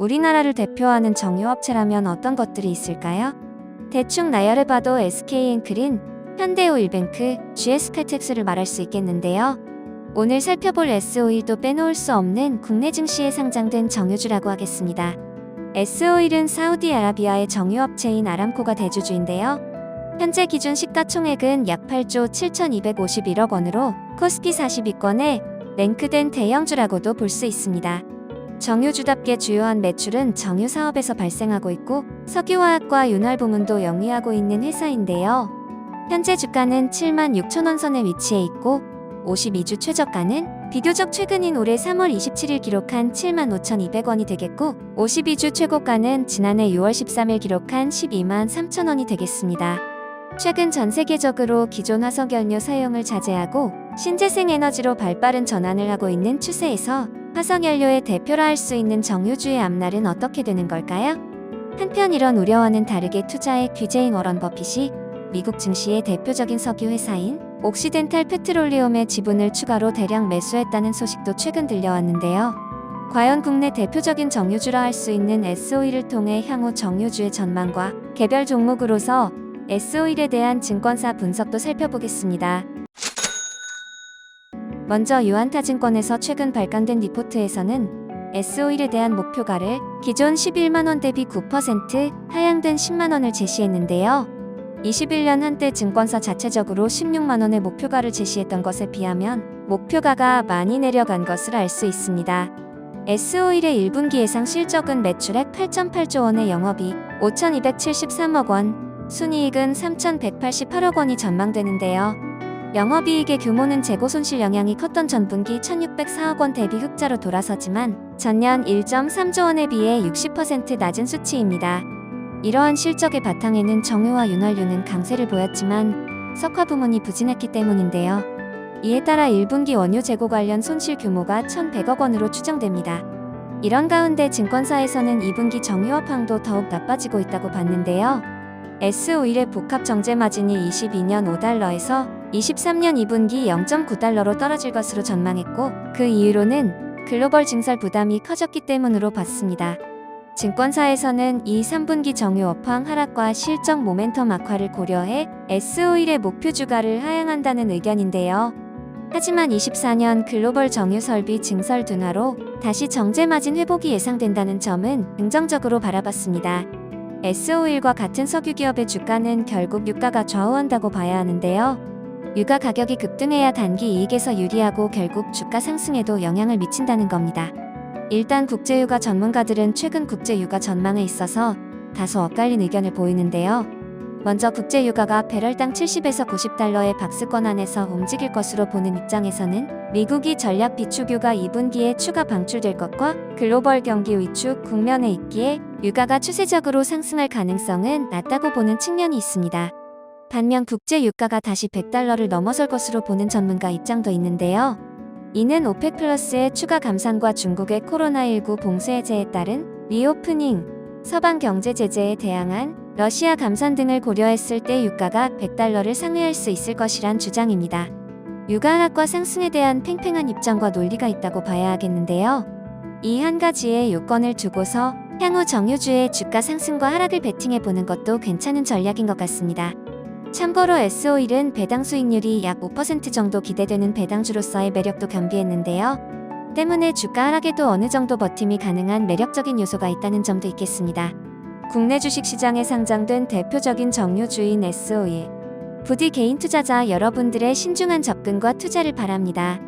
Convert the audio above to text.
우리나라를 대표하는 정유업체라면 어떤 것들이 있을까요? 대충 나열해봐도 SK엔크린, 현대오일뱅크, GS칼텍스를 말할 수 있겠는데요. 오늘 살펴볼 S오일도 빼놓을 수 없는 국내 증시에 상장된 정유주라고 하겠습니다. S오일은 사우디아라비아의 정유업체인 아람코가 대주주인데요. 현재 기준 시가총액은 약 8조 7,251억 원으로 코스피 40위권에 랭크된 대형주라고도 볼 수 있습니다. 정유주답게 주요한 매출은 정유 사업에서 발생하고 있고 석유화학과 윤활 부문도 영위하고 있는 회사인데요. 현재 주가는 76,000원 선에 위치해 있고 52주 최저가는 비교적 최근인 올해 3월 27일 기록한 75,200원이 되겠고 52주 최고가는 지난해 6월 13일 기록한 123,000원이 되겠습니다. 최근 전 세계적으로 기존 화석연료 사용을 자제하고 신재생 에너지로 발빠른 전환을 하고 있는 추세에서 화석연료의 대표라 할 수 있는 정유주의 앞날은 어떻게 되는 걸까요? 한편 이런 우려와는 다르게 투자의 귀재인 워런 버핏이 미국 증시의 대표적인 석유 회사인 옥시덴탈 페트롤리움의 지분을 추가로 대량 매수했다는 소식도 최근 들려왔는데요. 과연 국내 대표적인 정유주라 할 수 있는 S오일을 통해 향후 정유주의 전망과 개별 종목으로서 S오일에 대한 증권사 분석도 살펴보겠습니다. 먼저 유한타증권에서 최근 발간된 리포트에서는 S오일에 대한 목표가를 기존 11만원 대비 9% 하향된 10만원을 제시했는데요. 21년 한때 증권사 자체적으로 16만원의 목표가를 제시했던 것에 비하면 목표가가 많이 내려간 것을 알 수 있습니다. S오일의 1분기 예상 실적은 매출액 8.8조 원의 영업이익 5,273억 원, 순이익은 3,188억 원이 전망되는데요. 영업이익의 규모는 재고손실 영향이 컸던 전분기 1,604억 원 대비 흑자로 돌아서지만 전년 1.3조 원에 비해 60% 낮은 수치입니다. 이러한 실적의 바탕에는 정유와 윤활유는 강세를 보였지만 석화 부문이 부진했기 때문인데요. 이에 따라 1분기 원유 재고 관련 손실 규모가 1,100억 원으로 추정됩니다. 이런 가운데 증권사에서는 2분기 정유업 황도 더욱 나빠지고 있다고 봤는데요. S오일의 복합 정제 마진이 22년 5달러에서 23년 2분기 0.9달러로 떨어질 것으로 전망했고 그 이유로는 글로벌 증설 부담이 커졌기 때문으로 봤습니다. 증권사에서는 이 3분기 정유 업황 하락과 실적 모멘텀 악화를 고려해 S오일의 목표 주가를 하향한다는 의견인데요. 하지만 24년 글로벌 정유 설비 증설 둔화로 다시 정제 마진 회복이 예상된다는 점은 긍정적으로 바라봤습니다. S오일과 같은 석유 기업의 주가는 결국 유가가 좌우한다고 봐야 하는데요. 유가 가격이 급등해야 단기 이익에서 유리하고 결국 주가 상승에도 영향을 미친다는 겁니다. 일단 국제유가 전문가들은 최근 국제유가 전망에 있어서 다소 엇갈린 의견을 보이는데요. 먼저 국제유가가 배럴당 70에서 90달러의 박스권 안에서 움직일 것으로 보는 입장에서는 미국이 전략 비축유가 2분기에 추가 방출될 것과 글로벌 경기 위축 국면에 있기에 유가가 추세적으로 상승할 가능성은 낮다고 보는 측면이 있습니다. 반면 국제유가가 다시 100달러를 넘어설 것으로 보는 전문가 입장도 있는데요. 이는 오펙 플러스의 추가 감산과 중국의 코로나19 봉쇄 해제에 따른 리오프닝, 서방 경제 제재에 대항한 러시아 감산 등을 고려했을 때 유가가 100달러를 상회할 수 있을 것이란 주장입니다. 유가 하락과 상승에 대한 팽팽한 입장과 논리가 있다고 봐야 하겠는데요. 이 한 가지의 요건을 두고서 향후 정유주의 주가 상승과 하락을 베팅해보는 것도 괜찮은 전략인 것 같습니다. 참고로 S오일은 배당 수익률이 약 5% 정도 기대되는 배당주로서의 매력도 겸비했는데요. 때문에 주가 하락에도 어느 정도 버팀이 가능한 매력적인 요소가 있다는 점도 있겠습니다. 국내 주식시장에 상장된 대표적인 정유주인 S오일. 부디 개인 투자자 여러분들의 신중한 접근과 투자를 바랍니다.